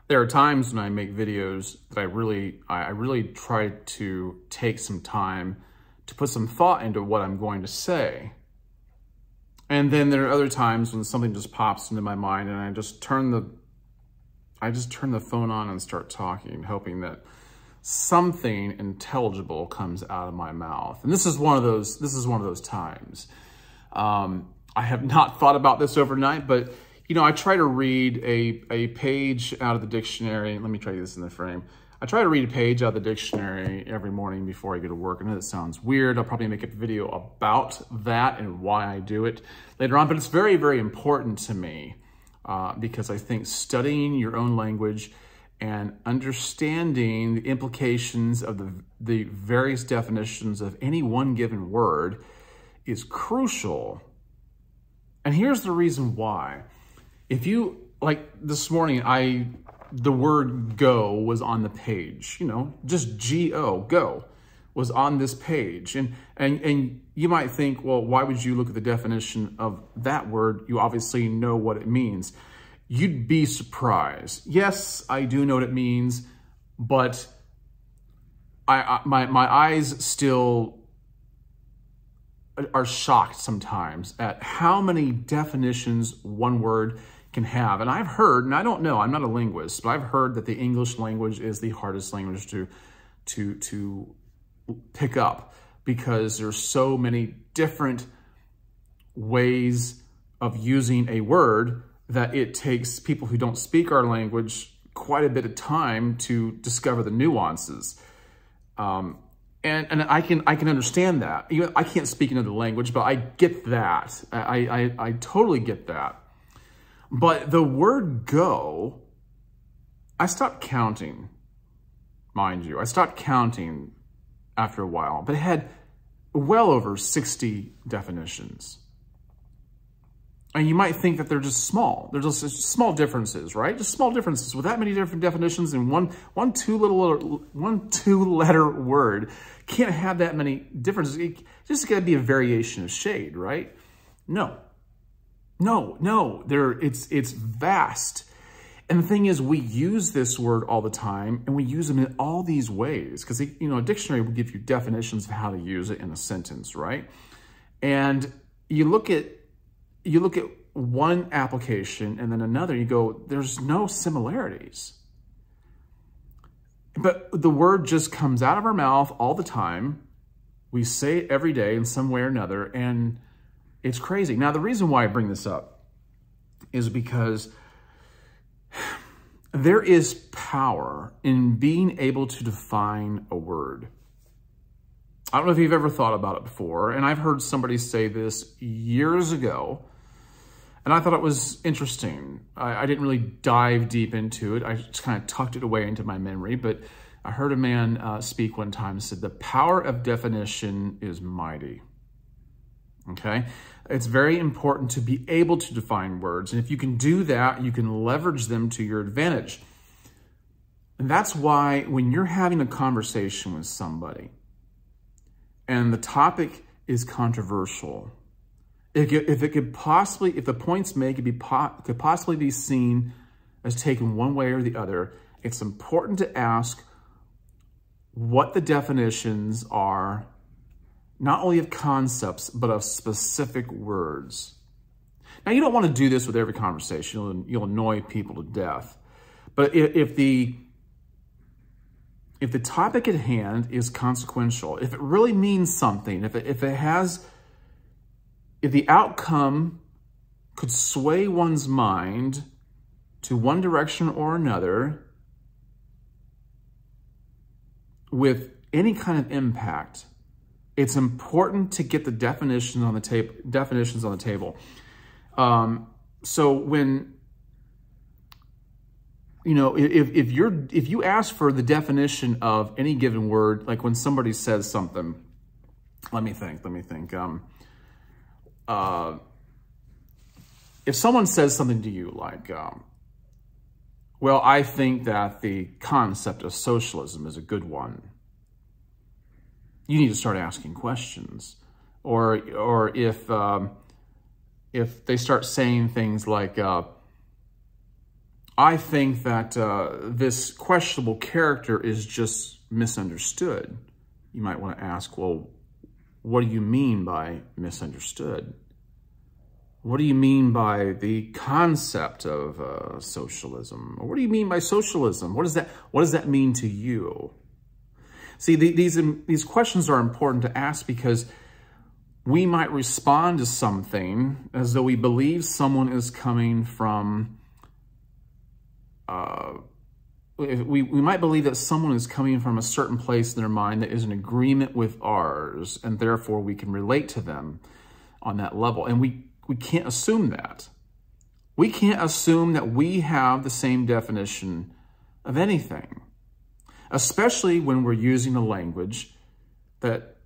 There are times when I make videos that I really try to take some time to put some thought into what I'm going to say. And then there are other times when something just pops into my mind and I just turn the phone on and start talking, hoping that something intelligible comes out of my mouth. And this is one of those times. I have not thought about this overnight, but you know, I try to read a page out of the dictionary. Let me try this in the frame. I try to read a page out of the dictionary every morning before I go to work. I know that sounds weird. I'll probably make a video about that and why I do it later on, but it's very, very important to me because I think studying your own language and understanding the implications of the various definitions of any one given word is crucial. And here's the reason why. If you, like this morning, the word go was on the page, you know, just G-O, go, was on this page. And you might think, well, why would you look at the definition of that word? You obviously know what it means. You'd be surprised. Yes, I do know what it means, but my eyes still are shocked sometimes at how many definitions one word can have. And I've heard, and I don't know, I'm not a linguist, but I've heard that the English language is the hardest language to pick up because there's so many different ways of using a word that it takes people who don't speak our language quite a bit of time to discover the nuances. And I can understand that. Even I can't speak another language, but I get that. I totally get that. But the word go, I stopped counting, mind you. I stopped counting after a while, but it had well over 60 definitions. And you might think that they're just small. They're just small differences, right? Just small differences with that many different definitions in one two-letter word. Can't have that many differences. It just got to be a variation of shade, right? No. It's vast. And the thing is, we use this word all the time, and we use them in all these ways because, you know, a dictionary will give you definitions of how to use it in a sentence, right? And you look at one application and then another, you go, there's no similarities. But the word just comes out of our mouth all the time. We say it every day in some way or another, and it's crazy. Now, the reason why I bring this up is because there is power in being able to define a word. I don't know if you've ever thought about it before, and I've heard somebody say this years ago, and I thought it was interesting. I didn't really dive deep into it. I just kind of tucked it away into my memory, but I heard a man speak one time and said, the power of definition is mighty. Okay? It's very important to be able to define words, and if you can do that, you can leverage them to your advantage. And that's why when you're having a conversation with somebody, and the topic is controversial, if the points made could possibly be seen as taken one way or the other, it's important to ask what the definitions are, not only of concepts, but of specific words. Now, you don't want to do this with every conversation. You'll annoy people to death. But if the topic at hand is consequential, if it really means something, if the outcome could sway one's mind to one direction or another with any kind of impact, it's important to get the definitions on the table. So when, you know, if you ask for the definition of any given word, like when somebody says something, let me think. If someone says something to you like, well, I think that the concept of socialism is a good one, you need to start asking questions. Or if they start saying things like, I think that this questionable character is just misunderstood. You might want to ask, well, what do you mean by misunderstood? What do you mean by the concept of socialism? Or what do you mean by socialism? What does that mean to you? See, these questions are important to ask because we might respond to something as though we believe someone is coming from, we might believe that someone is coming from a certain place in their mind that is in agreement with ours, and therefore we can relate to them on that level. And we can't assume that. We can't assume that we have the same definition of anything, especially when we're using a language that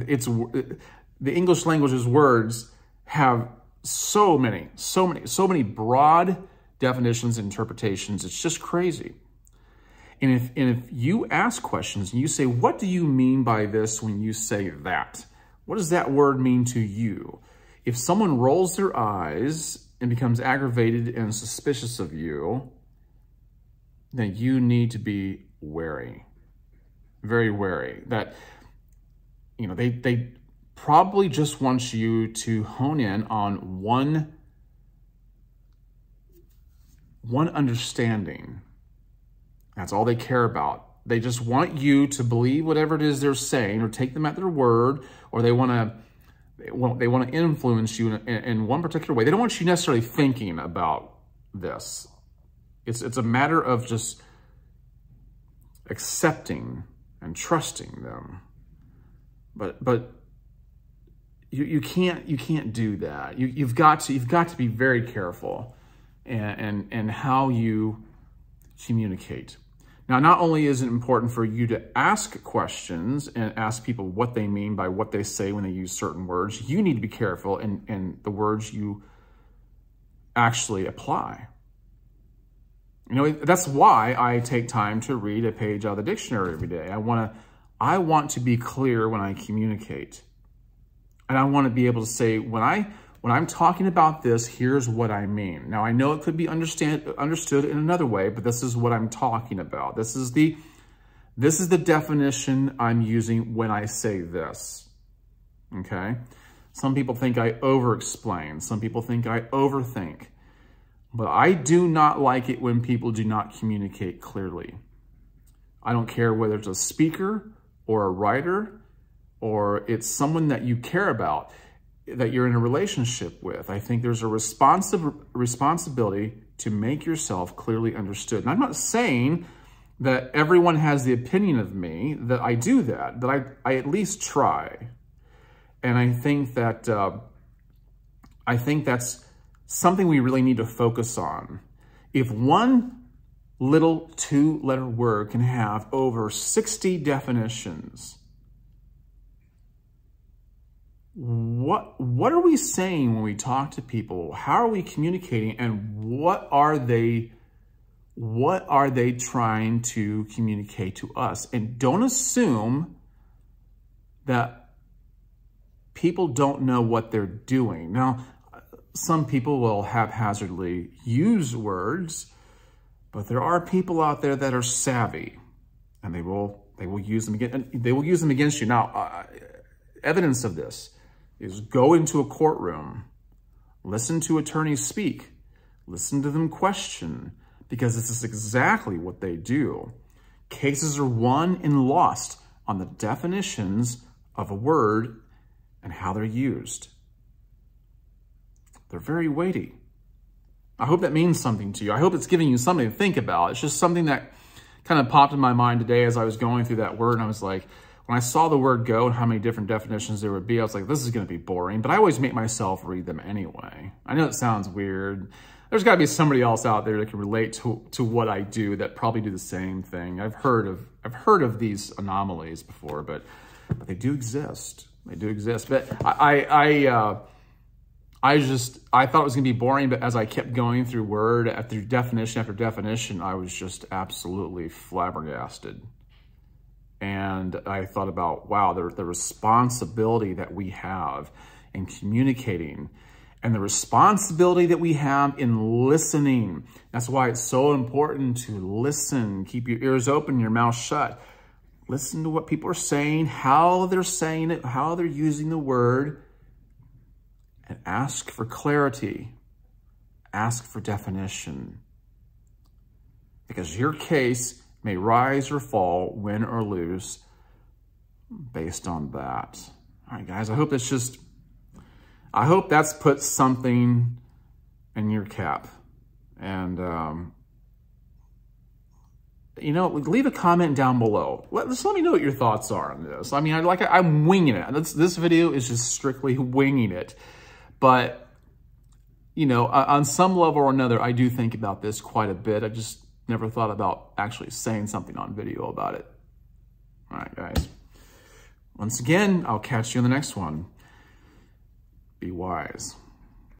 it's the English language's words have so many broad definitions and interpretations. It's just crazy. And if you ask questions and you say, what do you mean by this when you say that? What does that word mean to you? If someone rolls their eyes and becomes aggravated and suspicious of you, then you need to be wary, very wary. That, you know, they probably just want you to hone in on one understanding. That's all they care about. They just want you to believe whatever it is they're saying, or take them at their word, or they want to influence you in one particular way. They don't want you necessarily thinking about this. It's a matter of just accepting and trusting them. But you can't do that. You've got to be very careful and how you communicate. Now, not only is it important for you to ask questions and ask people what they mean by what they say when they use certain words, you need to be careful in the words you actually apply. You know, that's why I take time to read a page out of the dictionary every day. I want to be clear when I communicate. And I want to be able to say, when I'm talking about this, here's what I mean. Now, I know it could be understood in another way, but this is what I'm talking about. This is the definition I'm using when I say this, okay? Some people think I over-explain. Some people think I overthink. But I do not like it when people do not communicate clearly. I don't care whether it's a speaker or a writer or it's someone that you care about, that you're in a relationship with. I think there's a responsibility to make yourself clearly understood. And I'm not saying that everyone has the opinion of me, that I do that I at least try. And I think that's something we really need to focus on. If one little 2-letter word can have over 60 definitions, what are we saying when we talk to people? How are we communicating, and what are they trying to communicate to us? And don't assume that people don't know what they're doing. Now, some people will haphazardly use words, but there are people out there that are savvy, and they will use them again. They will use them against you. Now, evidence of this is go into a courtroom, listen to attorneys speak, listen to them question, because this is exactly what they do. Cases are won and lost on the definitions of a word and how they're used. They're very weighty. I hope that means something to you. I hope it's giving you something to think about. It's just something that kind of popped in my mind today as I was going through that word, and I was like, when I saw the word go and how many different definitions there would be, I was like, this is going to be boring, but I always make myself read them anyway. I know it sounds weird. There's got to be somebody else out there that can relate to what I do that probably do the same thing. I've heard of these anomalies before, but they do exist. They do exist. But I thought it was going to be boring, but as I kept going through word after definition, I was just absolutely flabbergasted. And I thought about, wow, the responsibility that we have in communicating and the responsibility that we have in listening. That's why it's so important to listen. Keep your ears open, your mouth shut. Listen to what people are saying, how they're saying it, how they're using the word, and ask for clarity. Ask for definition. Because your case may rise or fall, win or lose, based on that. All right, guys, I hope that's put something in your cap. And, you know, leave a comment down below. Just let me know what your thoughts are on this. I mean, I'm winging it. This video is just strictly winging it. But, you know, on some level or another, I do think about this quite a bit. I just never thought about actually saying something on video about it. All right, guys. Once again, I'll catch you in the next one. Be wise.